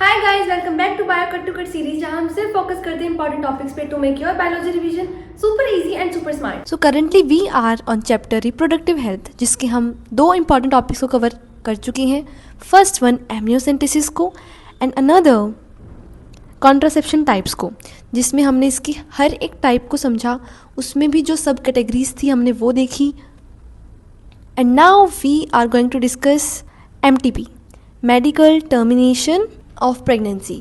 Hi guys, welcome back to bio cut to cut series, जहां हम सिर्फ focus करते हैं इंपॉर्टेंट टॉपिक्स पे to make your biology revision super easy and super smart. So currently we are on chapter reproductive health, जिसके हम दो important topics को कवर कर चुके हैं। फर्स्ट वन एम्नियोसेंटेसिस को एंड अनदर कॉन्ट्रासेप्शन टाइप्स को, जिसमें हमने इसकी हर एक टाइप को समझा। उसमें भी जो सब कैटेगरीज थी हमने वो देखी। And now we are going to discuss MTP, medical termination of pregnancy.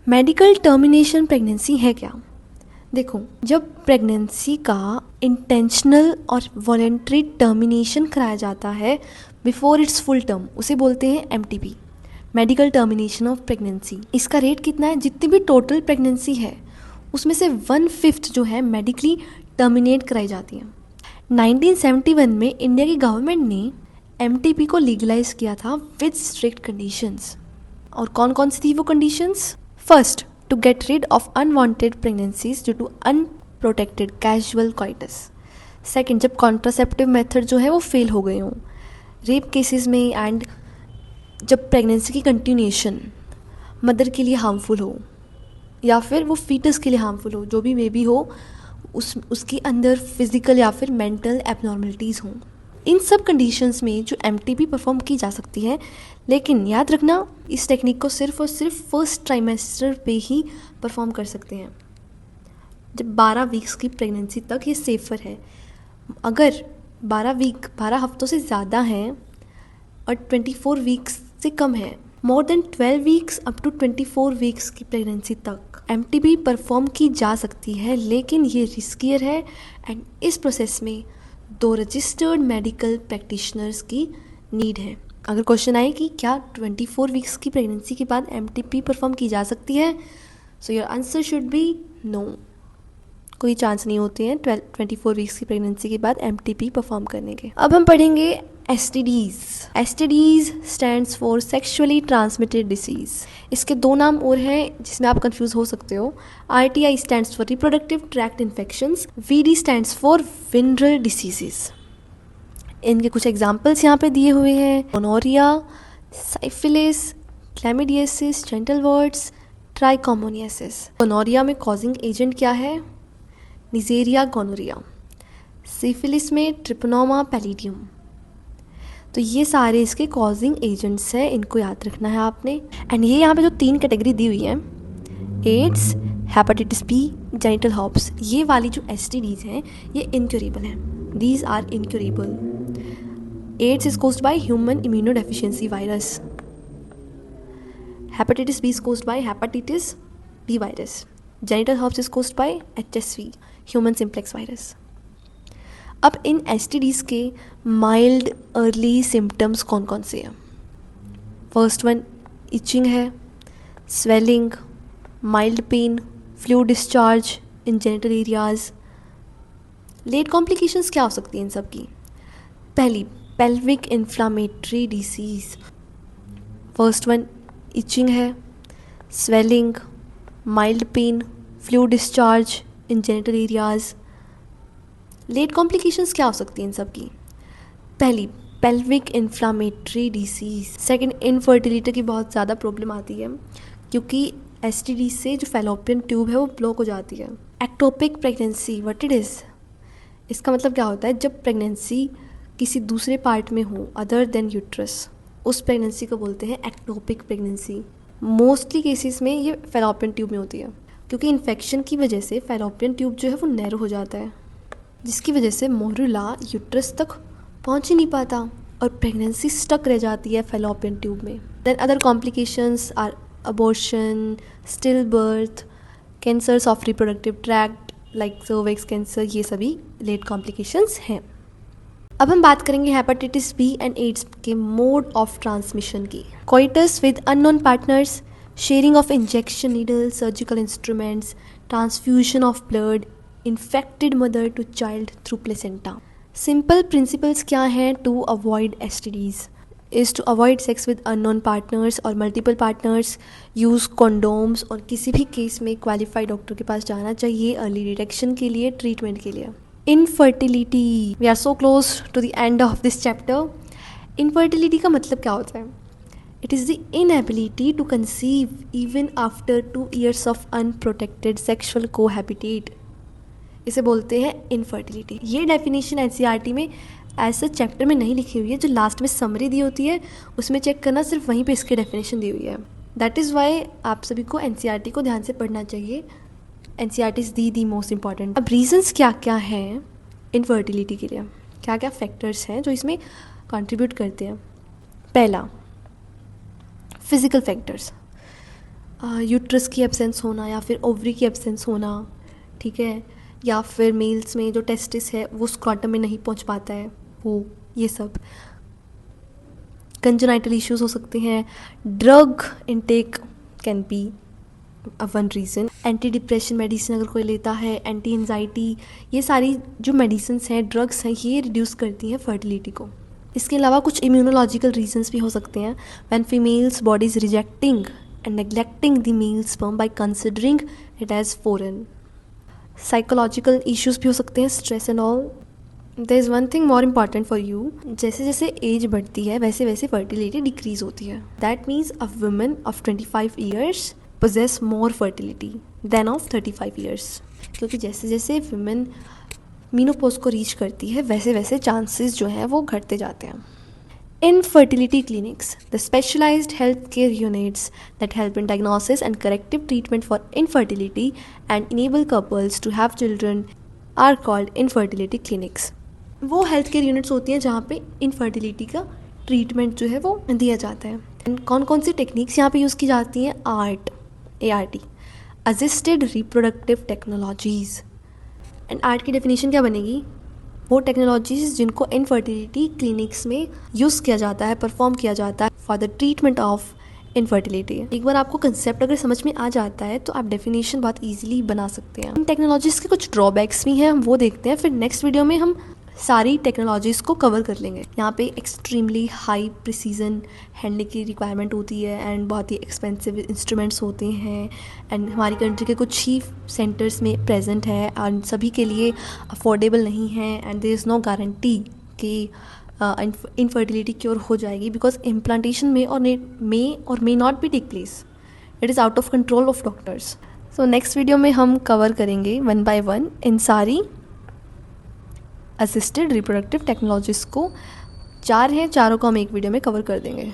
Medical termination pregnancy है क्या? देखो, जब प्रेगनेंसी का इंटेंशनल और वॉलेंट्री टर्मिनेशन कराया जाता है बिफोर इट्स फुल टर्म, उसे बोलते हैं MTP, medical termination of pregnancy. इसका रेट कितना है? जितनी भी टोटल प्रेगनेंसी है उसमें से 1/5 जो है मेडिकली टर्मिनेट कराई जाती है। 1971 में इंडिया की गवर्नमेंट ने MTP को लीगलाइज किया था विद स्ट्रिक्ट कंडीशंस। और कौन कौन सी थी वो conditions? First, to get rid of unwanted pregnancies due to unprotected casual coitus. Second, जब कॉन्ट्रासेप्टिव मेथड जो है वो फेल हो गए हों रेप केसेस में, एंड जब प्रेगनेंसी की कंटिन्यूएशन मदर के लिए हार्मफुल हो या फिर वो फीटस के लिए हार्मफुल हो, जो भी बेबी हो उसके अंदर फिजिकल या फिर मेंटल एबनॉर्मलिटीज़ हों। इन सब कंडीशंस में जो MTP परफॉर्म की जा सकती है। लेकिन याद रखना, इस टेक्निक को सिर्फ और सिर्फ फर्स्ट ट्राइमेस्टर पे ही परफॉर्म कर सकते हैं, जब 12 वीक्स की प्रेगनेंसी तक ये सेफ़र है। अगर 12 हफ्तों से ज़्यादा हैं और 24 वीक्स से कम है, more than 12 weeks up to 24 weeks की प्रेगनेंसी तक MTP परफॉर्म की जा सकती है, लेकिन ये रिस्कियर है। एंड इस प्रोसेस में 2 रजिस्टर्ड मेडिकल प्रैक्टिशनर्स की नीड है। अगर क्वेश्चन आए कि क्या 24 वीक्स की प्रेगनेंसी के बाद MTP परफॉर्म की जा सकती है, so your answer should be no. कोई चांस नहीं होते हैं 24 वीक्स की प्रेगनेंसी के बाद MTP परफॉर्म करने के। अब हम पढ़ेंगे STDs। STDs stands for sexually transmitted disease. इसके 2 नाम और हैं जिसमें आप कंफ्यूज हो सकते हो। RTI stands for reproductive tract infections, VD stands for venereal diseases. इनके कुछ एग्जाम्पल्स यहाँ पे दिए हुए हैं: gonorrhoea, syphilis, chlamydiasis, genital warts, trichomoniasis. Gonorrhoea में कॉजिंग एजेंट क्या है? निजेरिया गोनोरिया। सिफिलिस में ट्रिपनोमा पैलिडियम। तो ये सारे इसके कॉजिंग एजेंट्स हैं, इनको याद रखना है आपने। एंड ये यहाँ पे जो 3 कैटेगरी दी हुई है, AIDS, hepatitis B, genital herpes, ये वाली जो STDs हैं ये इनक्यूरेबल हैं। These are incurable. AIDS is caused by human immunodeficiency virus. Hepatitis B is caused by hepatitis B virus. Genital herpes is caused by HSV, human simplex virus. अब इन STDs के mild early symptoms कौन कौन से हैं? First one itching है, swelling, mild pain, fluid discharge in genital areas. Late complications क्या हो सकती हैं इन सब की? पहली, pelvic inflammatory disease. First one itching है, swelling, mild pain, fluid discharge in genital areas. Late complications क्या हो सकती हैं इन सब की? पहली, pelvic inflammatory disease. Second, infertility की बहुत ज़्यादा प्रॉब्लम आती है, क्योंकि STD से जो फैलोपियन ट्यूब है वो ब्लॉक हो जाती है। Ectopic pregnancy, what it is? इसका मतलब क्या होता है? जब प्रेगनेंसी किसी दूसरे पार्ट में हो अदर देन यूट्रस, उस प्रेगनेंसी को बोलते हैं एक्टोपिक प्रेगनेंसी। मोस्टली केसेस में ये फैलोपियन ट्यूब में होती है, क्योंकि इन्फेक्शन की वजह से फैलोपियन ट्यूब जो है वो नैरो हो जाता है, जिसकी वजह से मोरुला यूट्रस तक पहुंच ही नहीं पाता और प्रेगनेंसी स्टक रह जाती है फैलोपियन ट्यूब में। Then other complications are abortion, stillbirth, cancers of reproductive tract like cervix cancer, ये सभी लेट कॉम्प्लिकेशंस हैं। अब हम बात करेंगे हेपेटाइटिस B एंड एड्स के मोड ऑफ ट्रांसमिशन की। Coitus with unknown partners, sharing of injection needle, surgical instruments, transfusion of blood, infected mother to child through placenta. Simple principles क्या हैं to avoid STDs? Is to avoid sex with unknown partners और multiple partners, use condoms, और किसी भी case में qualified doctor के पास जाना चाहिए अर्ली डिटेक्शन के लिए, ट्रीटमेंट के लिए। Infertility, we are so close to the end of this chapter. Infertility का मतलब क्या होता है? It is the inability to conceive even after 2 years of unprotected sexual cohabitate. इसे बोलते हैं इनफर्टिलिटी। ये डेफिनेशन एनसीईआरटी में ऐसा चैप्टर में नहीं लिखी हुई है, जो लास्ट में समरी दी होती है उसमें चेक करना, सिर्फ वहीं पे इसकी डेफिनेशन दी हुई है। दैट इज़ वाई आप सभी को एनसीईआरटी को ध्यान से पढ़ना चाहिए। NCERT is the most important. अब रीजंस क्या क्या हैं इनफर्टिलिटी के लिए, क्या क्या फैक्टर्स हैं जो इसमें कंट्रीब्यूट करते हैं। पहला, फिज़िकल फैक्टर्स, यूट्रस की एब्सेंस होना या फिर ओवरी की एब्सेंस होना, ठीक है, या फिर मेल्स में जो टेस्टिस है वो स्क्रॉटम में नहीं पहुंच पाता है, वो ये सब। कंजेनाइटल इश्यूज हो सकते हैं। Drug intake can be one reason. Anti depression medicine अगर कोई लेता है, एंटी एंजाइटी, ये सारी जो मेडिसिन्स हैं, ड्रग्स हैं, ये रिड्यूस करती हैं फर्टिलिटी को। इसके अलावा कुछ इम्यूनोलॉजिकल रीजंस भी हो सकते हैं। When females body is rejecting and neglecting the male sperm by considering it as foreign. Psychological issues भी हो सकते हैं, stress and all. There is one thing more important for you, जैसे जैसे एज बढ़ती है वैसे वैसे फर्टिलिटी डिक्रीज होती है। That means a woman of 25 years possess more fertility than of 35 years, क्योंकि जैसे जैसे वुमेन मीनोपॉज को रीच करती है वैसे वैसे चांसेस जो हैं वो घटते जाते हैं। Infertility clinics, the specialized healthcare units that help in diagnosis and corrective treatment for infertility and enable couples to have children are called infertility clinics. वो हेल्थ केयर यूनिट्स होती हैं जहाँ पे इनफर्टिलिटी का ट्रीटमेंट जो है वो दिया जाता है। And कौन कौन सी टेक्निक्स यहाँ पे यूज़ की जाती हैं? ART, assisted reproductive technologies. And art की डेफिनेशन क्या बनेगी? वो टेक्नोलॉजीज़ जिनको इनफर्टिलिटी क्लिनिक्स में यूज़ किया जाता है, परफॉर्म किया जाता है for the treatment of infertility. एक बार आपको कंसेप्ट अगर समझ में आ जाता है तो आप डेफिनेशन बहुत ईजिली बना सकते हैं। इन टेक्नोलॉजीज़ के कुछ ड्रॉबैक्स भी हैं, हम वो देखते हैं। फिर नेक्स्ट वीडियो में हम सारी टेक्नोलॉजीज़ को कवर कर लेंगे। यहाँ पे एक्सट्रीमली हाई प्रिसीजन हैंडलिंग की रिक्वायरमेंट होती है एंड बहुत ही एक्सपेंसिव इंस्ट्रूमेंट्स होते हैं। एंड हमारी कंट्री के कुछ ही सेंटर्स में प्रेजेंट है और सभी के लिए अफोर्डेबल नहीं है। And there is no guarantee कि इनफर्टिलिटी क्योर हो जाएगी, बिकॉज इम्प्लांटेशन में और may not be take place. It is out of control of doctors. So next video में हम कवर करेंगे 1 by 1 इन सारी असिस्टेड रिप्रोडक्टिव टेक्नोलॉजीज़ को। 4 हैं, चारों को हम एक वीडियो में कवर कर देंगे।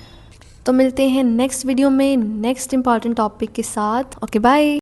तो मिलते हैं नेक्स्ट वीडियो में नेक्स्ट इंपॉर्टेंट टॉपिक के साथ। Okay, bye.